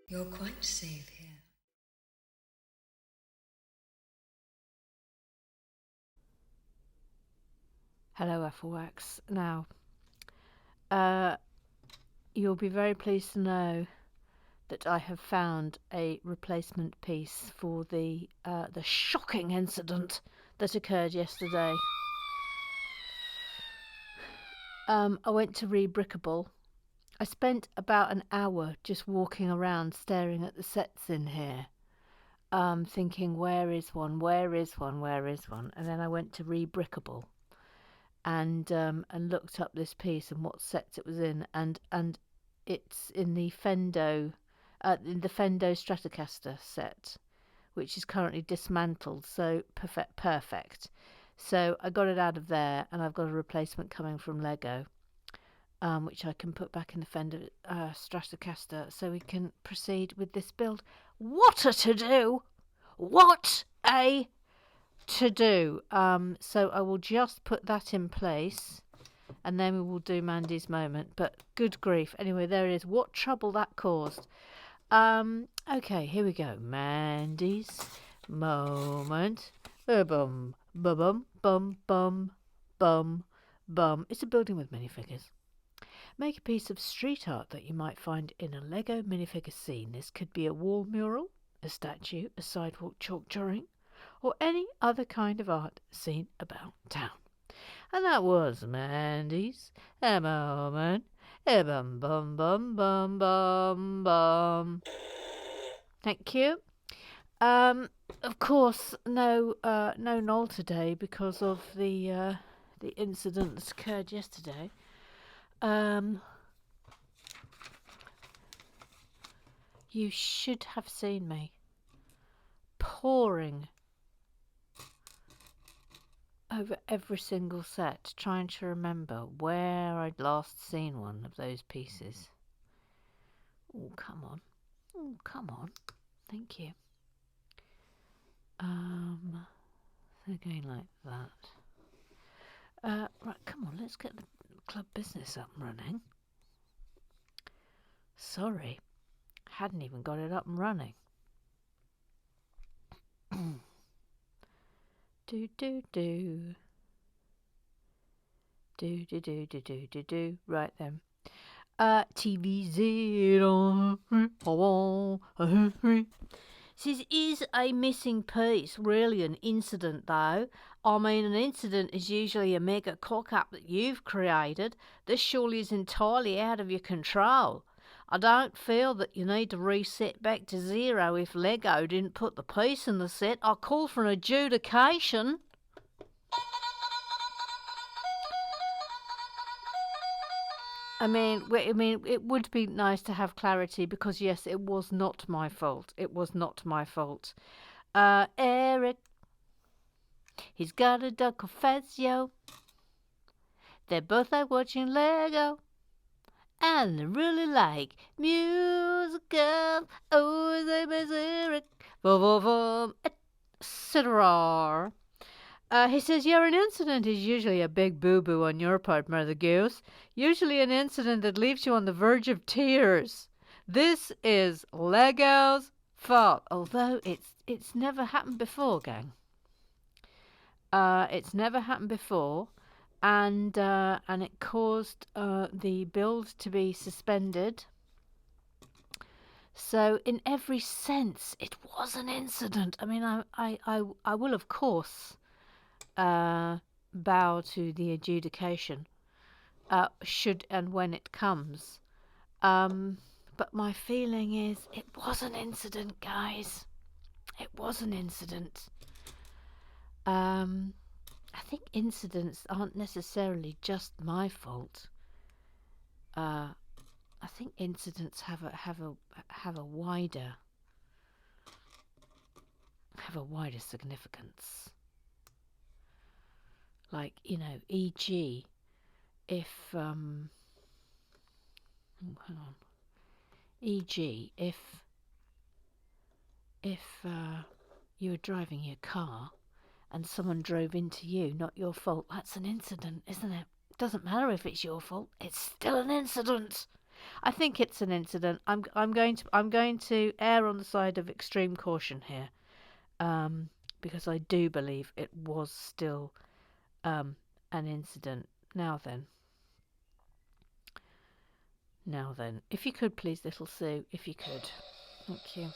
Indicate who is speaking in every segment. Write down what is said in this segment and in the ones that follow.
Speaker 1: You're quite safe here.
Speaker 2: Hello, Ethelwax. Now, uh, you'll be very pleased to know that I have found a replacement piece for the shocking incident that occurred yesterday. I went to Rebrickable. I spent about an hour just walking around staring at the sets in here, thinking, where is one, where is one, where is one? And then I went to Rebrickable and looked up this piece and what sets it was in, and it's in the Fendo Stratocaster set, which is currently dismantled. So perfect. So I got it out of there, and I've got a replacement coming from Lego, which I can put back in the Fender Stratocaster, so we can proceed with this build. What a to do! What a to do. So I will just put that in place, and then we will do Mandy's moment. But good grief. Anyway, there it is. What trouble that caused. Okay, here we go. Mandy's moment. Bum, bum, bum, bum, bum, bum. It's a building with minifigures. Make a piece of street art that you might find in a Lego minifigure scene. This could be a wall mural, a statue, a sidewalk chalk drawing, or any other kind of art seen about town. And that was Mandy's a moment. A bum bum bum bum bum bum. Thank you. Of course, no Noel today because of the incident that occurred yesterday. Um, you should have seen me poring over every single set, trying to remember where I'd last seen one of those pieces. Oh, come on. Oh, come on. Thank you. So going like that. Right, come on, let's get the club business up and running. Sorry, hadn't even got it up and running. do do do. Do. Right then. TV0. Says, is a missing piece really an incident though? I mean, an incident is usually a mega cock-up that you've created. This surely is entirely out of your control. I don't feel that you need to reset back to zero if Lego didn't put the piece in the set. I call for an adjudication. I mean, it would be nice to have clarity because yes, it was not my fault. It was not my fault. Eric, he's got a duck confessio. They both like watching Lego, and they really like musical. Oh, they miss Eric, etc. He says, yeah, an incident is usually a big boo-boo on your part, Mother Goose. Usually an incident that leaves you on the verge of tears. This is Lego's fault. Although it's never happened before, gang. It's never happened before, and it caused the build to be suspended. So in every sense, it was an incident. I mean, I will of course bow to the adjudication, should and when it comes. But my feeling is it was an incident, guys. It was an incident. I think incidents aren't necessarily just my fault. I think incidents have a wider significance. Like, e.g., if hang on, e.g., if you were driving your car and someone drove into you, not your fault, that's an incident, isn't it? It doesn't matter if it's your fault, it's still an incident. I think it's an incident. I'm going to err on the side of extreme caution here, because I do believe it was still an incident. Now then, if you could please, little Sue, if you could, thank you.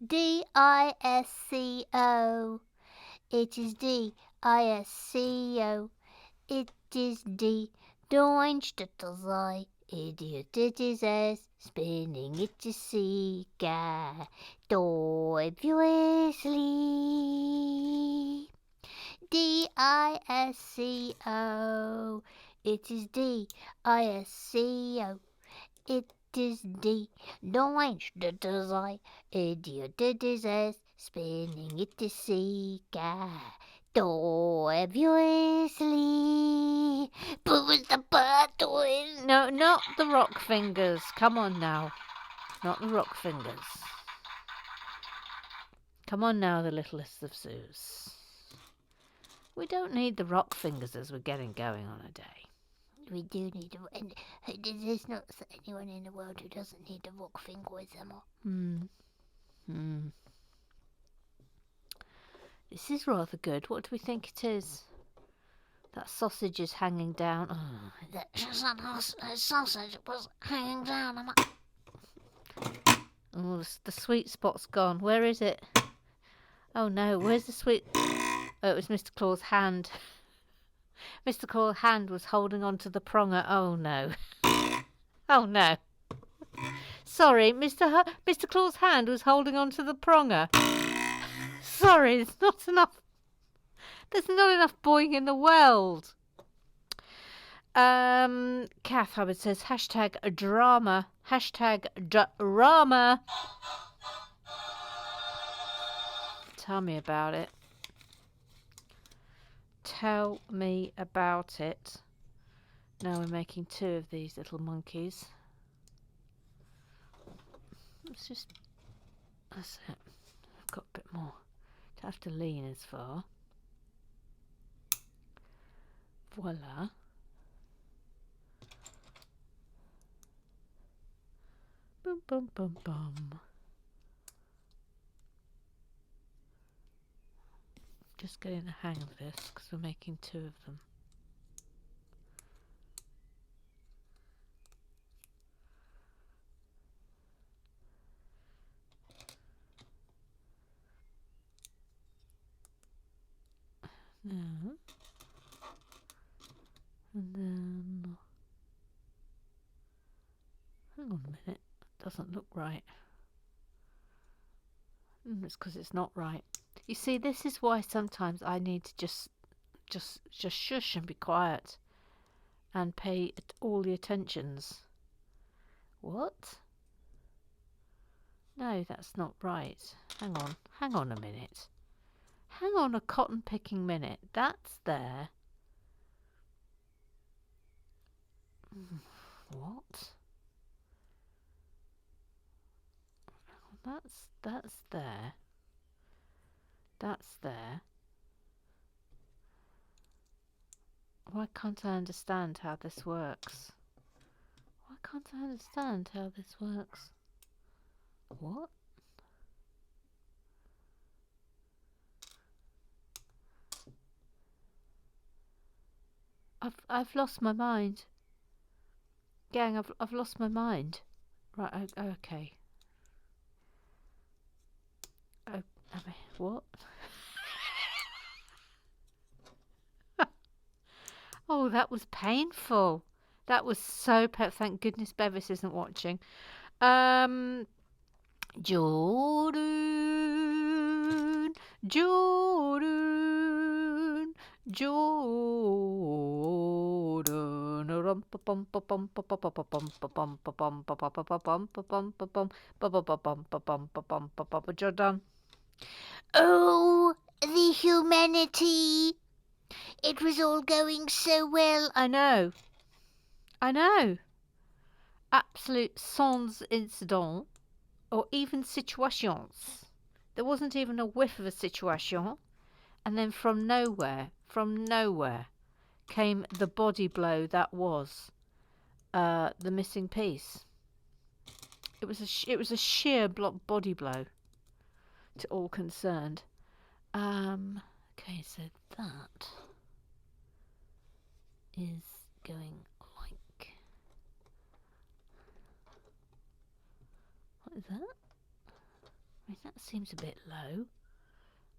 Speaker 1: D-I-S-C-O. It is D-I-S-C-O. It is D. Deutsch, that is I. Idiot, it is S. Spinning, it is C. Ga. Obviously. D-I-S-C-O. It is D-I-S-C-O. It is D. Deutsch, that is I. Idiot, it is S. Spinning, it is C. Ga. Obviously. But was the bird doing?
Speaker 2: No, not the rock fingers. Come on now. Not the rock fingers. Come on now, the littlest of Sues. We don't need the rock fingers as we're getting going on a day.
Speaker 1: We do need and there's not anyone in the world who doesn't need a rock fingers, Emma.
Speaker 2: This is rather good. What do we think it is? That sausage is hanging down. Oh.
Speaker 1: That sausage was hanging down, Emma.
Speaker 2: Oh, the sweet spot's gone. Where is it? Oh no, where's the sweet... Oh, it was Mr. Claw's hand. Mr. Claw's hand was holding on to the pronger. Oh no. Oh no. Sorry, Mr. Claw's hand was holding on to the pronger. Sorry, there's not enough boing in the world. Kath Hubbard says hashtag drama. Hashtag drama. Tell me about it. Tell me about it. Now we're making 2 of these little monkeys. That's it. I've got a bit more. Don't have to lean as far. Voila. Boom, boom, boom, boom. Just getting the hang of this because we're making 2 of them. Now, and then, hang on a minute, doesn't look right. It's because it's not right. You see, this is why sometimes I need to just shush and be quiet and pay all the attentions. What? No, that's not right. Hang on a minute. Hang on a cotton picking minute. That's there. What? That's there. That's there. Why can't I understand how this works? Why can't I understand how this works? What? I've lost my mind. Gang, I've lost my mind. Right, okay. Oh, what? Oh, that was painful. That was so thank goodness Bevis isn't watching. Jordan. Jordan.
Speaker 1: Oh, the humanity. It was all going so well.
Speaker 2: I know. Absolute sans incident, or even situations. There wasn't even a whiff of a situation. And then from nowhere, came the body blow that was the missing piece. It was a sheer body blow to all concerned. Okay, so that is going like. What is that? I mean, that seems a bit low.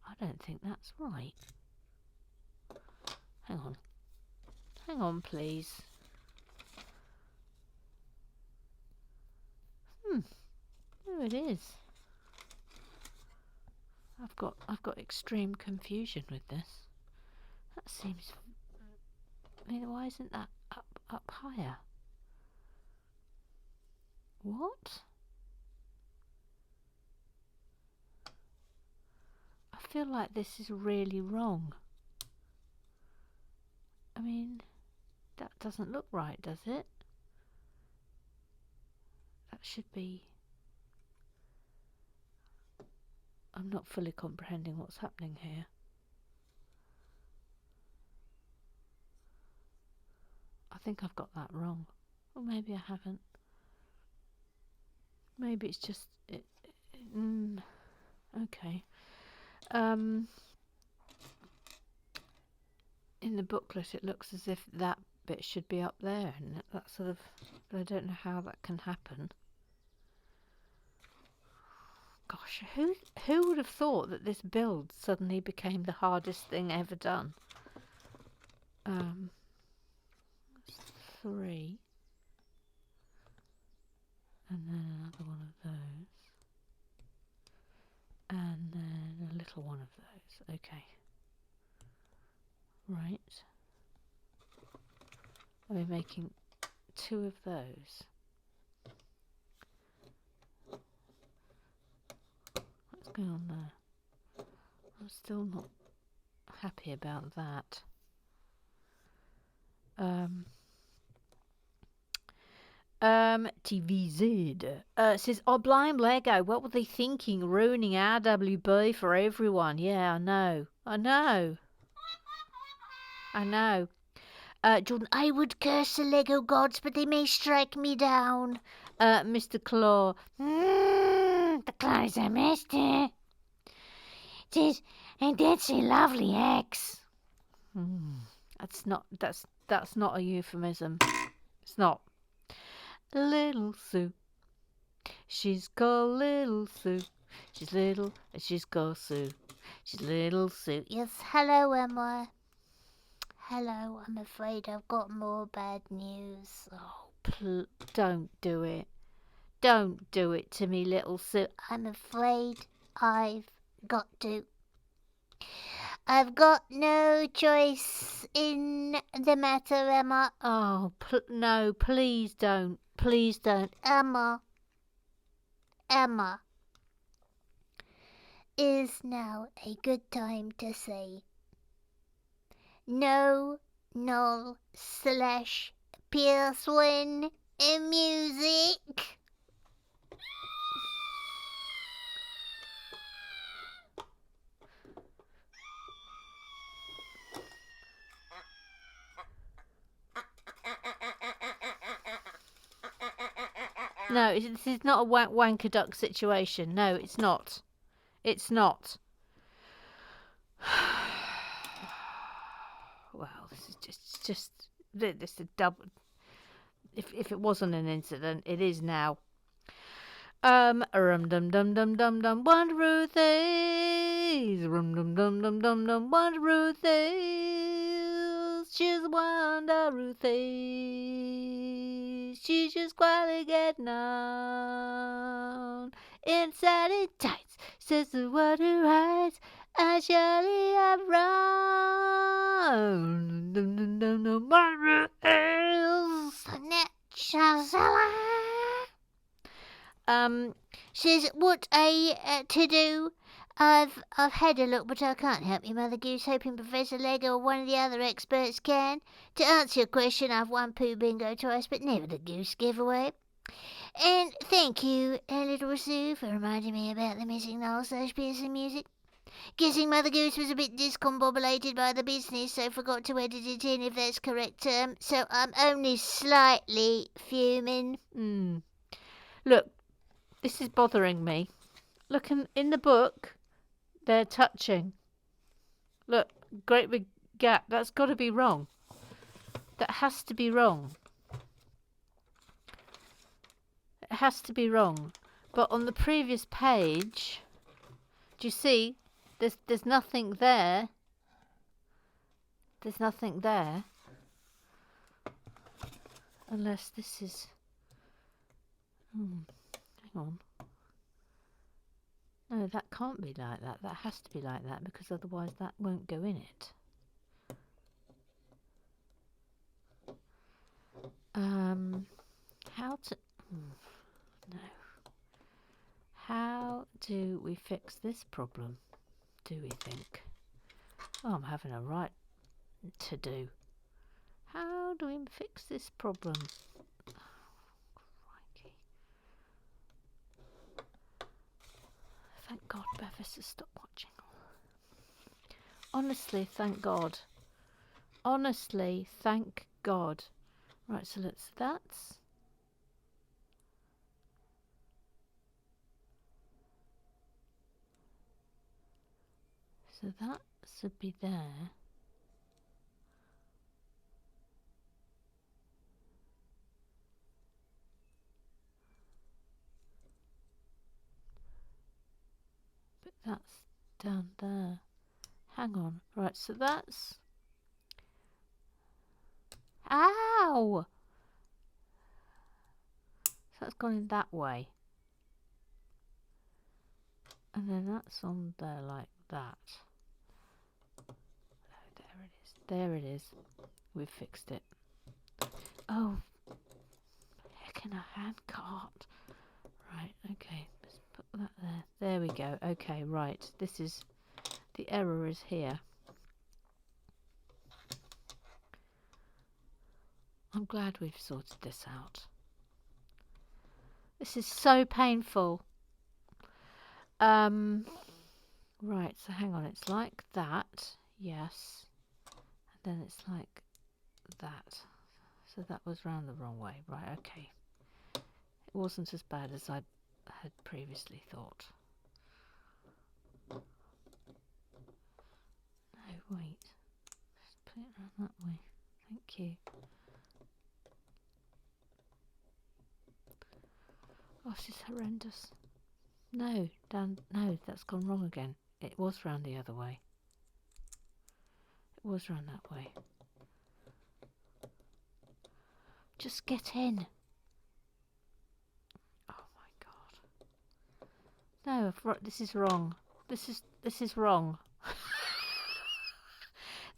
Speaker 2: I don't think that's right. Hang on. Hang on, please. There it is. I've got extreme confusion with this. That seems. I mean, why isn't that up higher? What? I feel like this is really wrong. I mean, that doesn't look right, does it? That should be. I'm not fully comprehending what's happening here. I think I've got that wrong. Or maybe I haven't. Maybe it's just. Okay. In the booklet it looks as if that bit should be up there, and that sort of. But I don't know how that can happen. Gosh, who would have thought that this build suddenly became the hardest thing ever done? 3. And then another one of those. And then a little one of those. Okay. Right. Are we making 2 of those? What's going on there? I'm still not happy about that. TVZ says, "Oh, blind Lego, what were they thinking? Ruining RWB for everyone." Yeah, I know. Jordan, I would curse the Lego gods, but they may strike me down. Mr. Claw, the clothes are messy. It is, and that's a lovely axe. That's not a euphemism. It's not. Little Sue. She's called Little Sue. She's little and she's called Sue. She's Little Sue.
Speaker 1: Yes, hello, Emma. Hello, I'm afraid I've got more bad news.
Speaker 2: Oh, don't do it. Don't do it to me, Little Sue.
Speaker 1: I'm afraid I've got to. I've got no choice in the matter, Emma.
Speaker 2: Oh, no, please don't. Please don't.
Speaker 1: Emma. Is now a good time to say no, null, slash, Pearson in music.
Speaker 2: No, this is not a wanker duck situation. No, it's not. It's not. Well, this is just this is double. If it wasn't an incident, it is now. Dum dum dum dum dum wonderful things. Dum dum dum dum wonderful things. She's a wonderful thing. She's just quietly getting on. Inside in tights, says the one who hides. I surely have run. Dum dum dum dum wonderful things.
Speaker 1: Says what to do. I've had a look, but I can't help you, Mother Goose. Hoping Professor Lego or one of the other experts can. To answer your question, I've won Pooh Bingo twice, but never the Goose giveaway. And thank you, Little Sue, for reminding me about the missing Noel / Pearson music. Guessing Mother Goose was a bit discombobulated by the business, so forgot to edit it in, if that's correct term. So I'm only slightly fuming.
Speaker 2: Look, this is bothering me. Look, in the book, they're touching. Look, great big gap. That's got to be wrong. That has to be wrong. It has to be wrong. But on the previous page, do you see? There's nothing there. There's nothing there. Unless this is... hang on. No, that can't be like that. That has to be like that, because otherwise that won't go in it. How to... no. How do we fix this problem, do we think? Oh, I'm having a right to do. How do we fix this problem? Oh, crikey. Thank God Bevis has stopped watching. Honestly, thank God. Honestly, thank God. Right, so that's... so that should be there. But that's down there. Hang on. Right, so that's... ow! So that's gone in that way. And then that's on there like that. Oh, there it is. There it is. We've fixed it. Oh, heck in a handcart. Right, okay. Let's put that there. There we go. Okay, right. This is... the error is here. I'm glad we've sorted this out. This is so painful. Right, so hang on. It's like that. Yes. And then it's like that. So that was round the wrong way. Right, okay. It wasn't as bad as I had previously thought. No, wait. Just put it around that way. Thank you. Oh, this is horrendous. No, no, that's gone wrong again. It was round the other way. It was round that way. Just get in. Oh my God. No, this is wrong. This is wrong.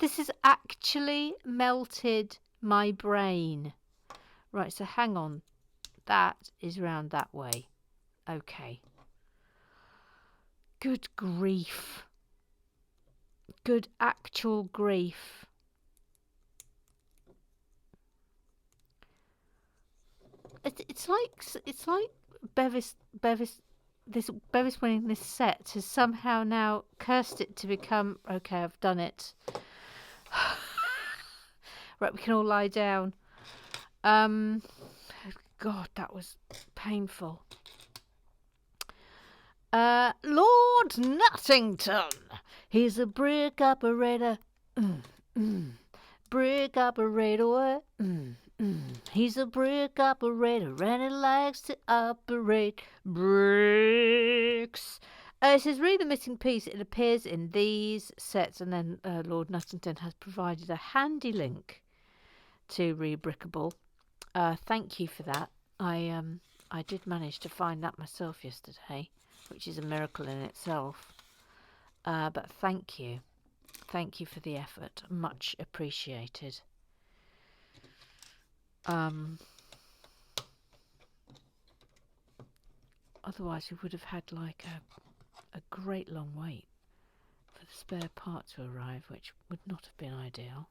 Speaker 2: This has actually melted my brain. Right, so hang on. That is round that way. Okay. Good grief. Good actual grief. It's like Bevis winning this set has somehow now cursed it to become... okay, I've done it. Right, we can all lie down. God, that was painful. Lord Nuttington. He's a brick operator. Brick operator. He's a brick operator and he likes to operate bricks. It says, read the missing piece. It appears in these sets. And then Lord Nuttington has provided a handy link to Rebrickable. Thank you for that. I did manage to find that myself yesterday, which is a miracle in itself. But thank you. Thank you for the effort. Much appreciated. Otherwise we would have had like a great long wait for the spare part to arrive, which would not have been ideal.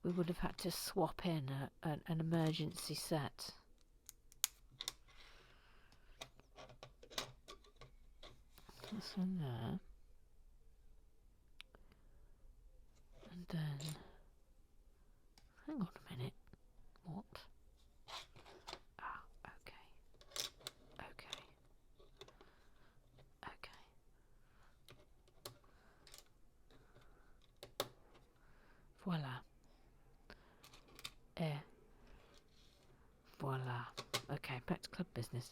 Speaker 2: We would have had to swap in an emergency set. That's in there. then. Hang on a minute. What? Ah, okay. Okay. Okay. Voila. Voila. Okay, back to club business.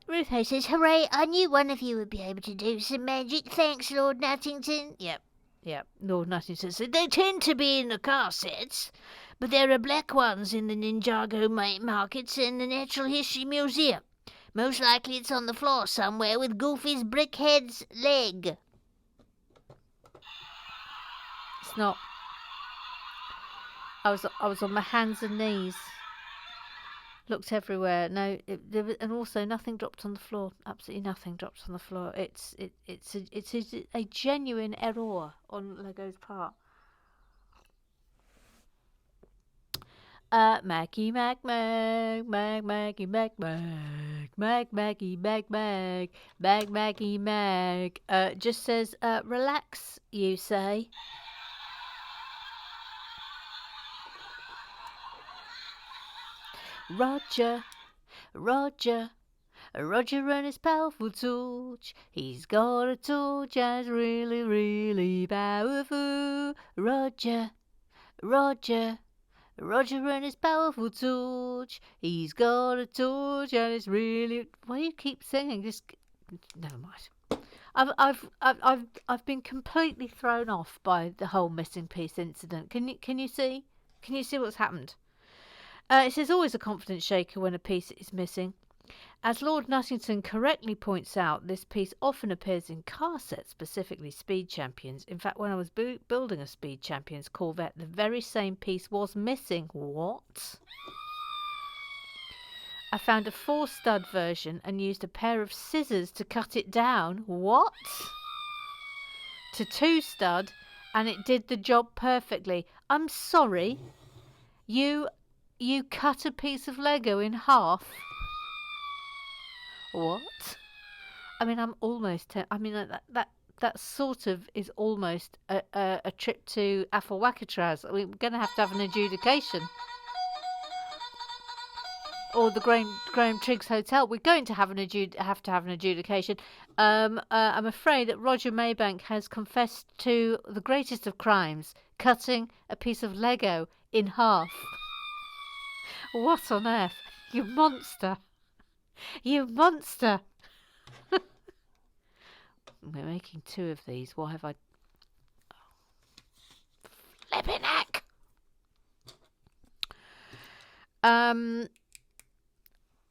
Speaker 1: Rufo says, hooray, I knew one of you would be able to do some magic. Thanks, Lord Nuttington.
Speaker 2: Yep. Lord Nuttington said they tend to be in the car sets, but there are black ones in the Ninjago markets and the Natural History Museum. Most likely it's on the floor somewhere with Goofy's brickhead's leg. It's not. I was on my hands and knees. Looked everywhere. No, and also nothing dropped on the floor. Absolutely nothing dropped on the floor. It's a genuine error on Lego's part. Maggie Mag Mag Mag Maggie Mag Mag Mag Maggie Mag Mag Mag Maggie Mag just says relax, you say. Roger and his powerful torch. He's got a torch that's really, really powerful. Roger and his powerful torch. He's got a torch and it's really. Why do you keep singing? Just never mind. I've been completely thrown off by the whole missing piece incident. Can you see? Can you see what's happened? It says always a confidence shaker when a piece is missing. As Lord Nuttington correctly points out, this piece often appears in car sets, specifically Speed Champions. In fact, when I was building a Speed Champions Corvette, the very same piece was missing. What? I found a 4-stud version and used a pair of scissors to cut it down. What? To 2-stud, and it did the job perfectly. I'm sorry. You cut a piece of Lego in half. What? I mean, I'm almost. I mean, that sort of is almost a trip to Affelwakatraz. I mean, we're going to have an adjudication. Or the Graham Triggs Hotel. We're going to have an adjudication. I'm afraid that Roger Maybank has confessed to the greatest of crimes: cutting a piece of Lego in half. What on earth? You monster! You monster! We're making 2 of these. Why have I... Flippin' heck!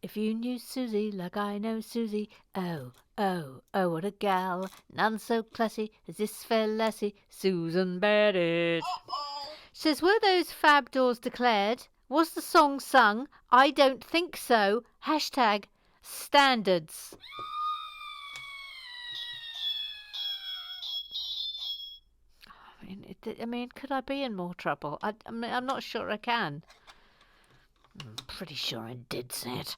Speaker 2: If you knew Susie like I know Susie, oh, what a gal. None so classy as this fair lassie, Susan Barrett. Says, were those fab doors declared? Was the song sung? I don't think so. Hashtag standards. I mean, could I be in more trouble? I'm not sure I can. I'm pretty sure I did say it.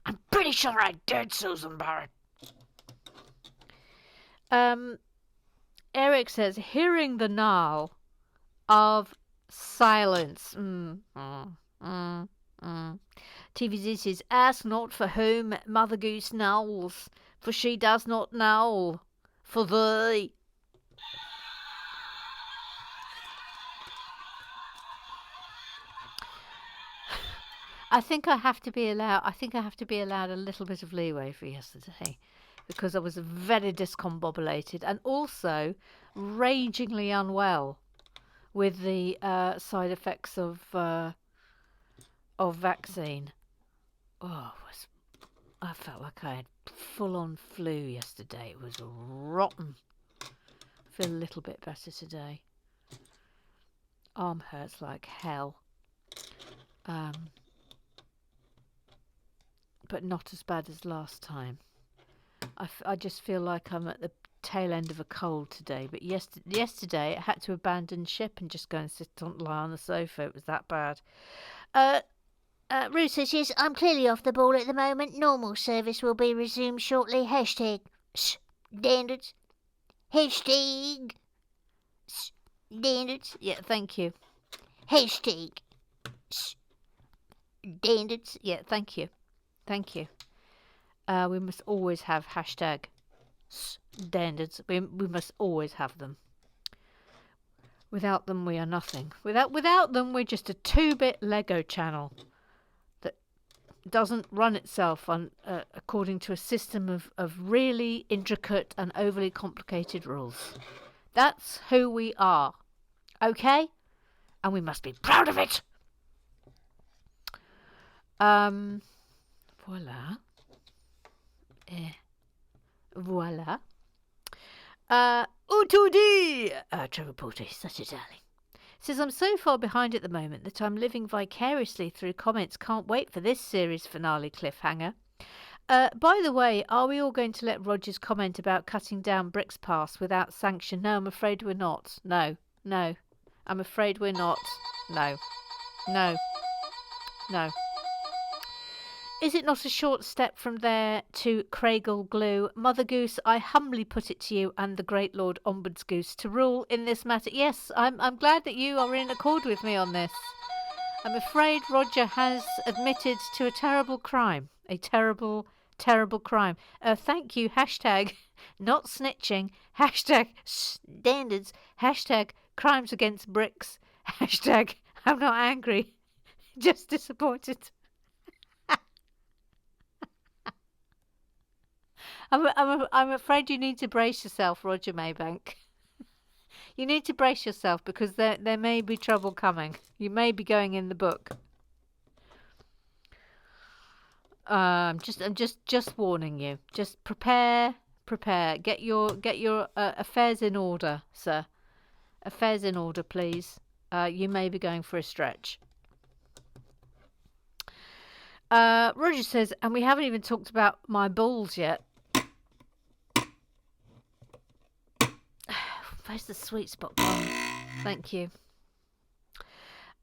Speaker 2: I'm pretty sure I did, Susan Barrett. Eric says, hearing the gnarl of silence. TVZ says, ask not for whom Mother Goose knowls, for she does not knowl for thee. I think I have to be allowed a little bit of leeway for yesterday, because I was very discombobulated and also ragingly unwell with the side effects of vaccine. I felt like I had full-on flu yesterday. It was rotten. I feel a little bit better today. Arm hurts like hell. But not as bad as last time. I just feel like I'm at the tail end of a cold today. But yesterday I had to abandon ship and just go and lie on the sofa. It was that bad.
Speaker 1: Ruth says, yes, I'm clearly off the ball at the moment. Normal service will be resumed shortly. Hashtag standards. Hashtag Standards.
Speaker 2: Yeah, thank you.
Speaker 1: Hashtag. Standards.
Speaker 2: Yeah, thank you. Thank you. We must always have hashtag standards. We must always have them. Without them, we are nothing. Without them, we're just a 2-bit Lego channel that doesn't run itself on according to a system of really intricate and overly complicated rules. That's who we are. Okay? And we must be proud of it. Voila. Voila. Utudi! Trevor Porter is such a darling. Says, I'm so far behind at the moment that I'm living vicariously through comments. Can't wait for this series finale cliffhanger. By the way, are we all going to let Roger's comment about cutting down Brick's pass without sanction? No, I'm afraid we're not. No. I'm afraid we're not. No. Is it not a short step from there to Craigle Glue? Mother Goose, I humbly put it to you and the great Lord Ombuds Goose to rule in this matter. Yes, I'm glad that you are in accord with me on this. I'm afraid Roger has admitted to a terrible crime. A terrible, terrible crime. Thank you. Hashtag not snitching. Hashtag standards. Hashtag crimes against bricks. Hashtag I'm not angry. Just disappointed. I'm afraid you need to brace yourself, Roger Maybank. You need to brace yourself because there may be trouble coming. You may be going in the book. I'm just warning you. Just prepare. Get your affairs in order, sir. Affairs in order, please. You may be going for a stretch. Roger says, and we haven't even talked about my balls yet. Where's the sweet spot gone? Thank you.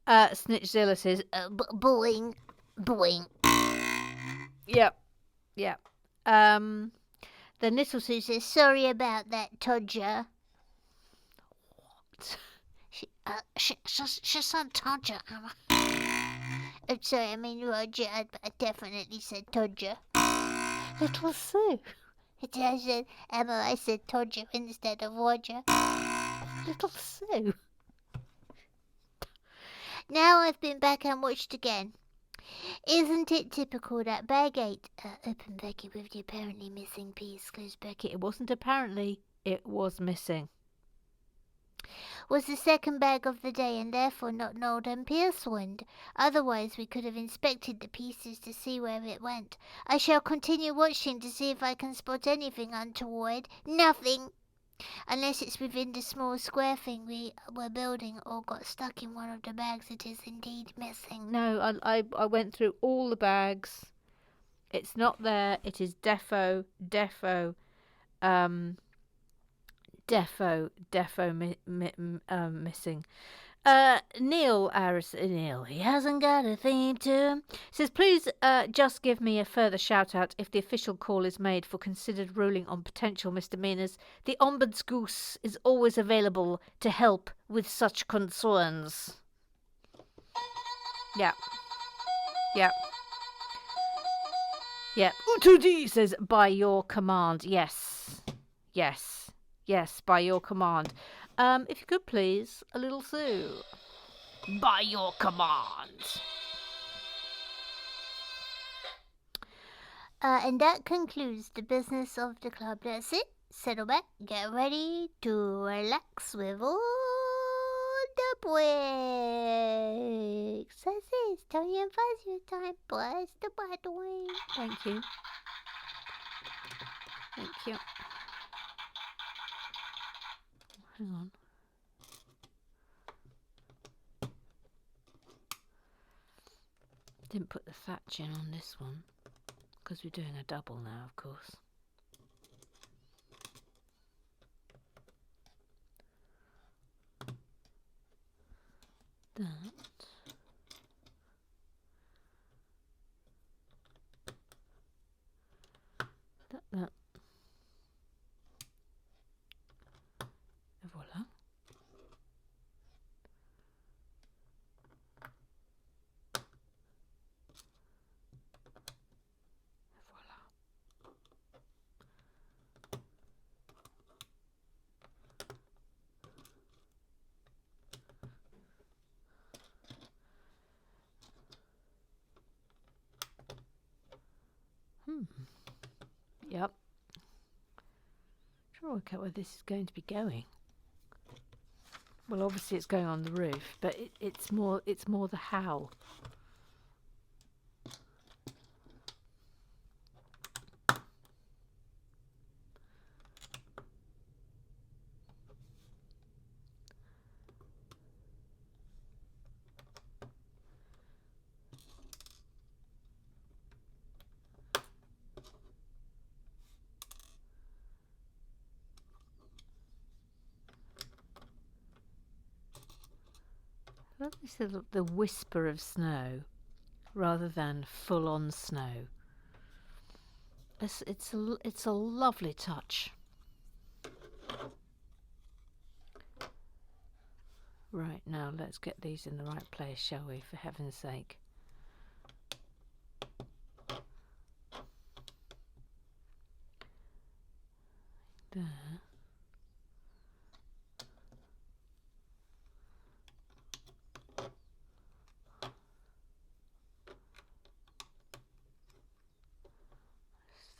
Speaker 2: Snitchzilla says,
Speaker 1: Boing.
Speaker 2: Yep. Then
Speaker 1: Little Sue says, sorry about that, Todger.
Speaker 2: What?
Speaker 1: She said Todger. I'm sorry, I mean Roger. I definitely said Todger.
Speaker 2: Little Sue.
Speaker 1: I said Todger instead of Roger.
Speaker 2: Little Sue.
Speaker 1: Now I've been back and watched again. Isn't it typical that bag 8, open bracket with the apparently missing piece, close bracket,
Speaker 2: It wasn't apparently, it was missing.
Speaker 1: was the second bag of the day and therefore not gnawed and pierced. Otherwise we could have inspected the pieces to see where it went. I shall continue watching to see if I can spot anything untoward. Nothing! Unless it's within the small square thing we were building or got stuck in one of the bags it is indeed missing.
Speaker 2: No, I went through all the bags. It's not there. It is defo missing. Neil, he hasn't got a theme tune. Says, please just give me a further shout out if the official call is made for considered ruling on potential misdemeanours. The Ombuds Goose is always available to help with such concerns. Yeah. Utudi says, by your command. Yes, by your command. If you could please, a little Sue. By your command.
Speaker 1: And that concludes the business of the club. That's it. Settle back, get ready to relax with all the bricks. That's it. It's Tony and Fuzzy time. Bless the way.
Speaker 2: Thank you. Hang on. Didn't put the thatch in on this one because we're doing a double now, of course. That. Voila. Yep. Trying to work out where this is going to be going. Well, obviously it's going on the roof, but it's more the how. It's the whisper of snow rather than full-on snow. It's a lovely touch. Right, now let's get these in the right place, shall we, for heaven's sake. There.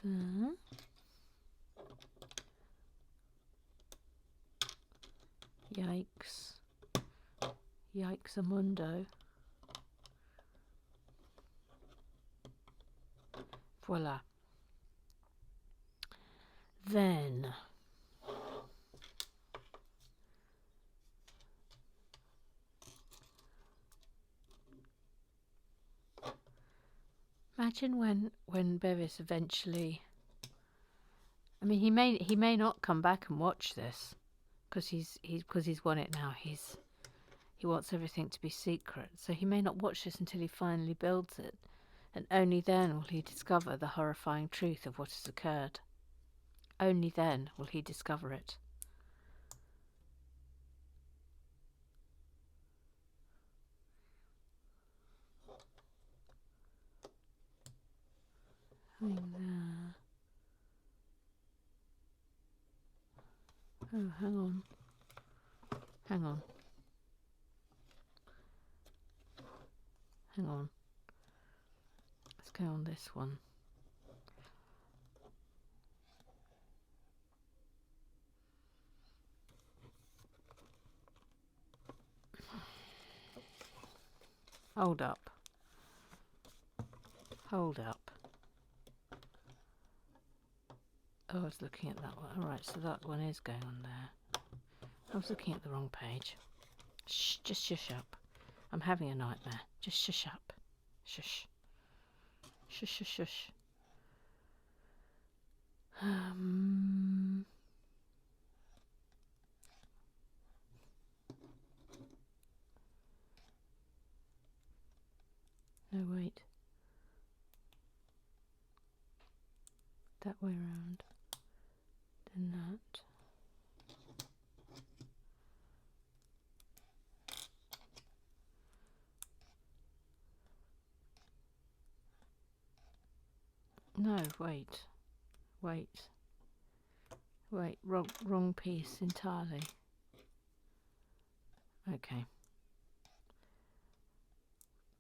Speaker 2: There. Yikes. Yikes-amundo. Voila. Then imagine when Bevis eventually, I mean, he may not come back and watch this because he's won it now. He wants everything to be secret, so he may not watch this until he finally builds it, and only then will he discover the horrifying truth of what has occurred. Only then will he discover it. There. Oh, hang on. Hang on. Hang on. Let's go on this one. Hold up. Hold up. Oh, I was looking at that one. Alright, so that one is going on there. I was looking at the wrong page. Shh, just shush up. I'm having a nightmare. Just shush up. Shush. Shush, shush, shush. No, wait. That way around. Then that. No, wait. Wait. Wait, wrong piece entirely. Okay.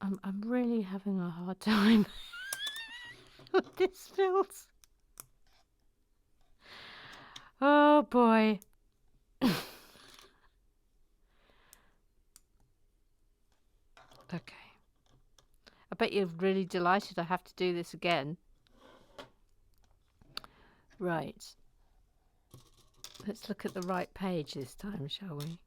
Speaker 2: I'm really having a hard time with this build. Oh boy. Okay. I bet you're really delighted I have to do this again. Right. Let's look at the right page this time, shall we?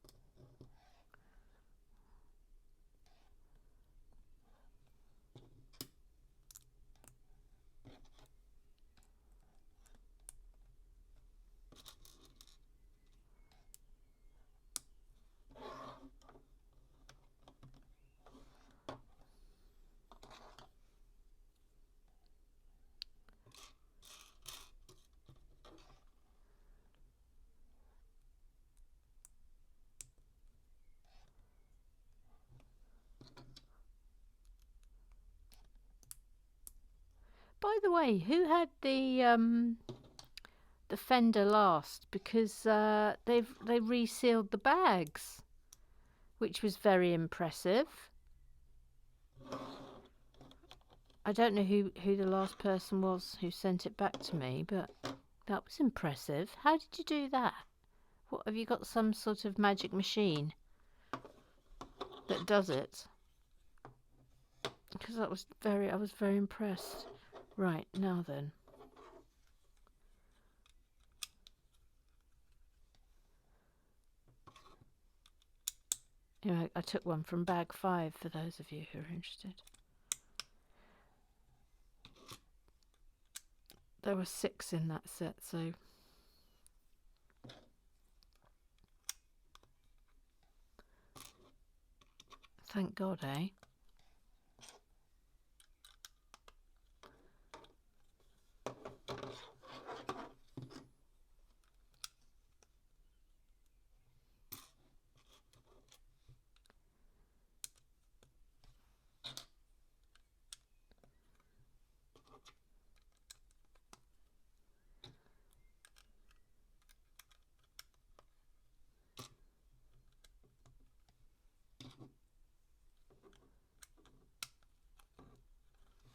Speaker 2: By the way, who had the fender last? Because they resealed the bags, which was very impressive. I don't know who the last person was who sent it back to me, but that was impressive. How did you do that? What, have you got some sort of magic machine that does it? Because I was very impressed. Right, now then. Anyway, I took one from bag 5 for those of you who are interested. There were 6 in that set, so thank God, eh?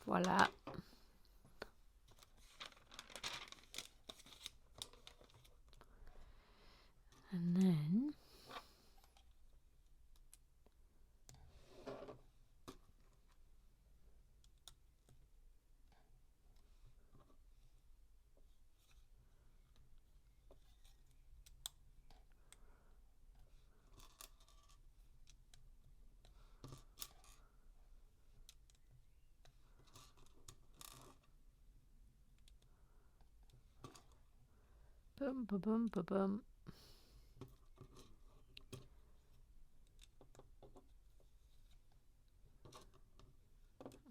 Speaker 2: Voila. And then boom, ba boom, ba boom.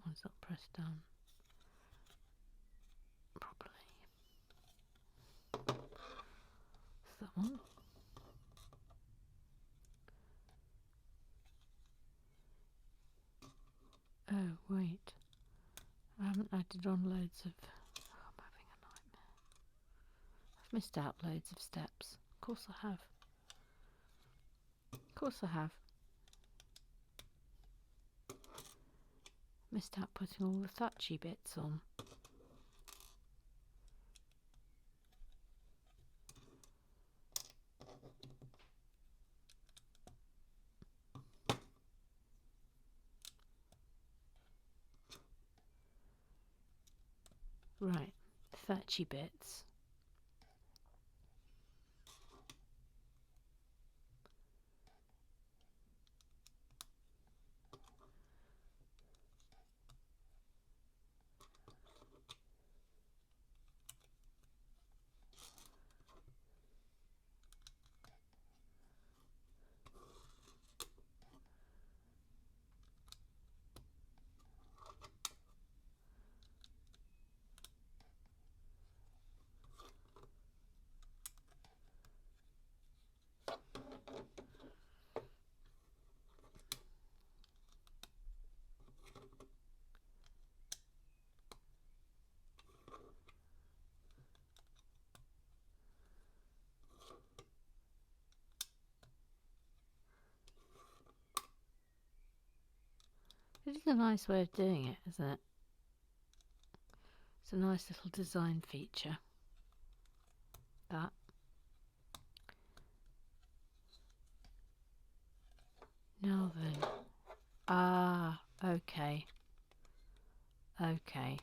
Speaker 2: One's not pressed down properly. Is that one? Oh, wait. I haven't added on loads of... Oh, I'm having a nightmare. I've missed out loads of steps. Of course I have. Of course I have. Missed out putting all the thatchy bits on. Right, thatchy bits. It is a nice way of doing it, isn't it? It's a nice little design feature. That. Now then. Ah, okay. Okay.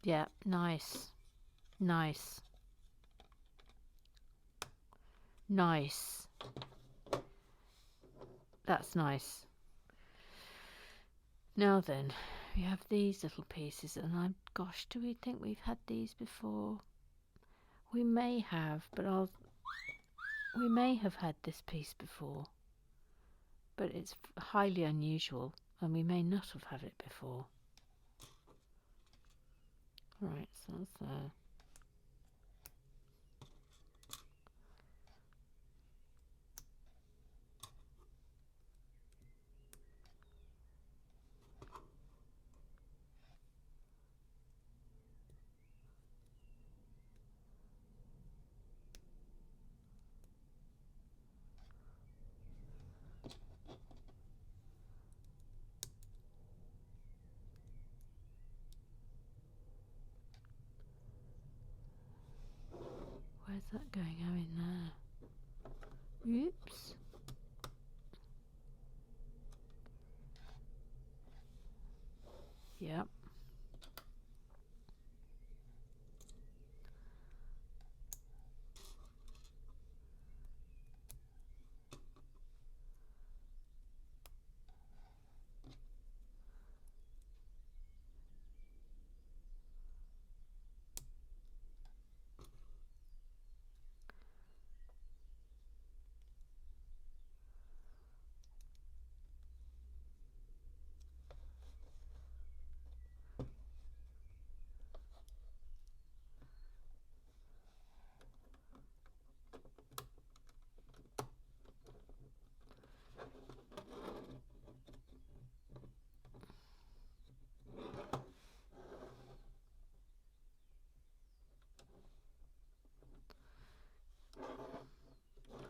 Speaker 2: Yeah, nice. Nice. Nice. That's nice. Now then, we have these little pieces, and gosh, do we think we've had these before? We may have, but we may have had this piece before, but it's highly unusual, and we may not have had it before. Right, so that's there. Yeah.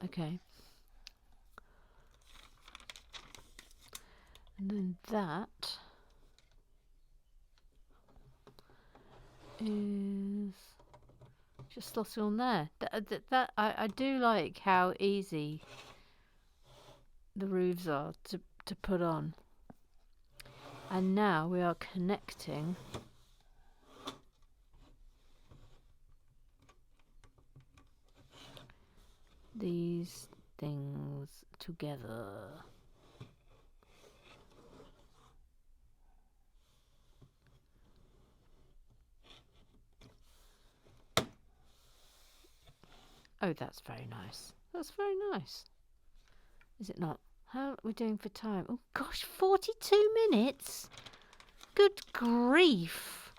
Speaker 2: Okay. And then that is just slotted on there. I do like how easy the roofs are to put on. And now we are connecting these things together. Oh, that's very nice. That's very nice. Is it not? How are we doing for time? Oh gosh, 42 minutes. Good grief.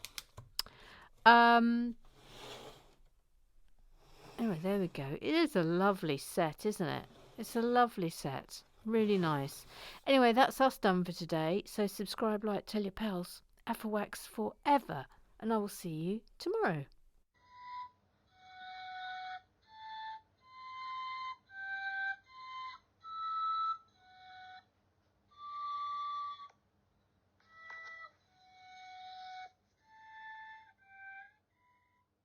Speaker 2: Anyway, there we go. It is a lovely set, isn't it? It's a lovely set. Really nice. Anyway, that's us done for today. So subscribe, like, tell your pals. Afro Wax forever. And I will see you tomorrow.